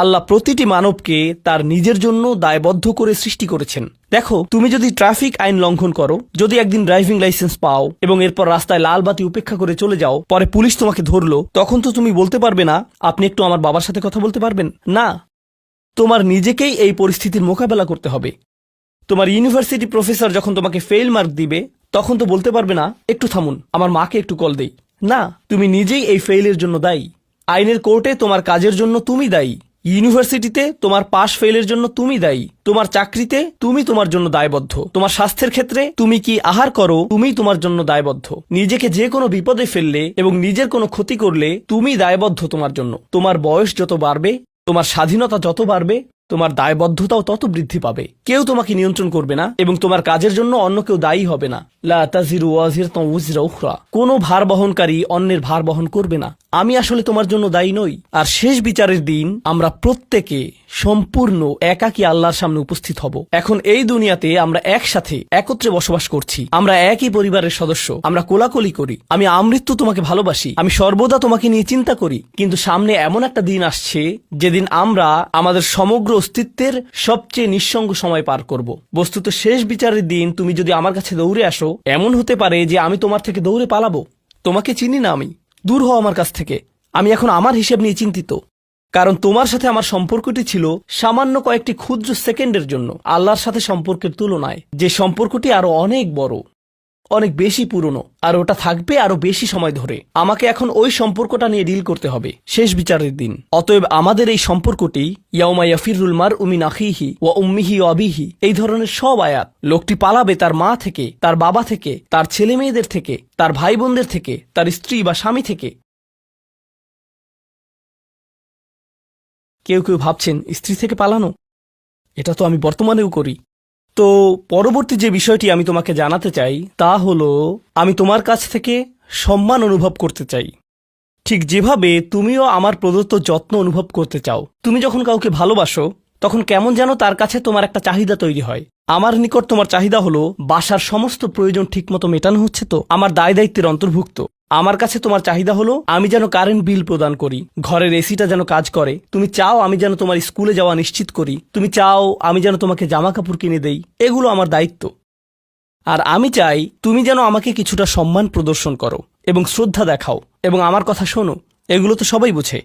আল্লাহ প্রতিটি মানবকে তার নিজের জন্য দায়বদ্ধ করে সৃষ্টি করেছেন। দেখো, তুমি যদি ট্রাফিক আইন লঙ্ঘন করো, যদি একদিন ড্রাইভিং লাইসেন্স পাও এবং এরপর রাস্তায় লাল বাতি উপেক্ষা করে চলে যাও, পরে পুলিশ তোমাকে ধরলো, তখন তো তুমি বলতে পারবে না আপনি একটু আমার বাবার সাথে কথা বলতে পারবেন না। তোমার নিজেকেই এই পরিস্থিতির মোকাবেলা করতে হবে। তোমার ইউনিভার্সিটি প্রফেসর যখন তোমাকে ফেল মার্ক দিবে, তখন তো বলতে পারবে না একটু থামুন, আমার মাকে একটু কল দেই। না, তুমি নিজেই এই ফেইলের জন্য দায়ী। আইনের কোর্টে তোমার কাজের জন্য তুমি দায়ী। ইউনিভার্সিটিতে তোমার পাশ ফেলের জন্য তুমি দায়ী। তোমার চাকরিতে তুমি তোমার জন্য দায়বদ্ধ। তোমার স্বাস্থ্যের ক্ষেত্রে তুমি কি আহার করো, তুমি তোমার জন্য দায়বদ্ধ। নিজেকে যে কোনো বিপদে ফেললে এবং নিজের কোনো ক্ষতি করলে তুমি দায়বদ্ধ তোমার জন্য। তোমার বয়স যত বাড়বে, তোমার স্বাধীনতা যত বাড়বে, তোমার দায়বদ্ধতাও তত বৃদ্ধি পাবে। কেউ তোমাকে নিয়ন্ত্রণ করবে না এবং তোমার কাজের জন্য অন্য কেউ দায়ী হবে না। লা তাজিরু ওয়াজিরাতুন উযরা উখরা। কোনো ভার বহনকারী অন্যের ভার বহন করবে না। আমি আসলে তোমার জন্য দায়ী নই। আর শেষ বিচারের দিন আমরা প্রত্যেকে সম্পূর্ণ একাকী আল্লাহর সামনে উপস্থিত হব। এখন এই দুনিয়াতে আমরা একসাথে একত্রে বসবাস করছি। আমরা একই পরিবারের সদস্য। আমরা কোলাকুলি করি। আমি আমৃত্যু তোমাকে ভালোবাসি। আমি সর্বদা তোমাকে নিয়ে চিন্তা করি। কিন্তু সামনে এমন একটা দিন আসছে যেদিন আমরা আমাদের সমগ্র অস্তিত্বের সবচেয়ে নিঃসঙ্গ সময় পার করব। বস্তুত শেষ বিচারের দিন তুমি যদি আমার কাছে দৌড়ে আসো, এমন হতে পারে যে আমি তোমার থেকে দৌড়ে পালাবো। তোমাকে চিনি না আমি, দূর হও আমার কাছ থেকে। আমি এখন আমার হিসেব নিয়ে চিন্তিত, কারণ তোমার সাথে আমার সম্পর্কটি ছিল সামান্য কয়েকটি ক্ষুদ্র সেকেন্ডের জন্য। আল্লাহর সাথে সম্পর্কের তুলনায় যে সম্পর্কটি আরো অনেক বড়, অনেক বেশি পুরনো, আর ওটা থাকবে আরো বেশি সময় ধরে। আমাকে এখন ওই সম্পর্কটা নিয়ে ডিল করতে হবে শেষ বিচারের দিন। অতএব আমাদের এই সম্পর্কটি ইয়াউমা ইয়াফিরুল মারউ মিন আখিহি ওয়া উম্মিহি ওয়া আবিহি, এই ধরনের সব আয়াত। লোকটি পালাবে তার মা থেকে, তার বাবা থেকে, তার ছেলে মেয়েদের থেকে, তার ভাই বোনদের থেকে, তার স্ত্রী বা স্বামী থেকে। কেউ কেউ ভাবছেন স্ত্রী থেকে পালানো, এটা তো আমি বর্তমানেও করি। তো পরবর্তী যে বিষয়টি আমি তোমাকে জানাতে চাই তা হলো, আমি তোমার কাছ থেকে সম্মান অনুভব করতে চাই, ঠিক যেভাবে তুমিও আমার প্রদত্ত যত্ন অনুভব করতে চাও। তুমি যখন কাউকে ভালোবাসো, তখন কেমন যেন তার কাছে তোমার একটা চাহিদা তৈরি হয়। আমার নিকট তোমার চাহিদা হলো বাসার সমস্ত প্রয়োজন ঠিকমতো মেটানো হচ্ছে তো, আমার দায় দায়িত্বের অন্তর্ভুক্ত। আমার কাছে তোমার চাহিদা হলো আমি যেন কারেন্ট বিল প্রদান করি, ঘরের এসিটা যেন কাজ করে। তুমি চাও আমি যেন তোমার স্কুলে যাওয়া নিশ্চিত করি। তুমি চাও আমি যেন তোমাকে জামা কাপড় কিনে দেই। এগুলো আমার দায়িত্ব। আর আমি চাই তুমি যেন আমাকে কিছুটা সম্মান প্রদর্শন করো এবং শ্রদ্ধা দেখাও এবং আমার কথা শোনো। এগুলো তো সবাই বুঝে।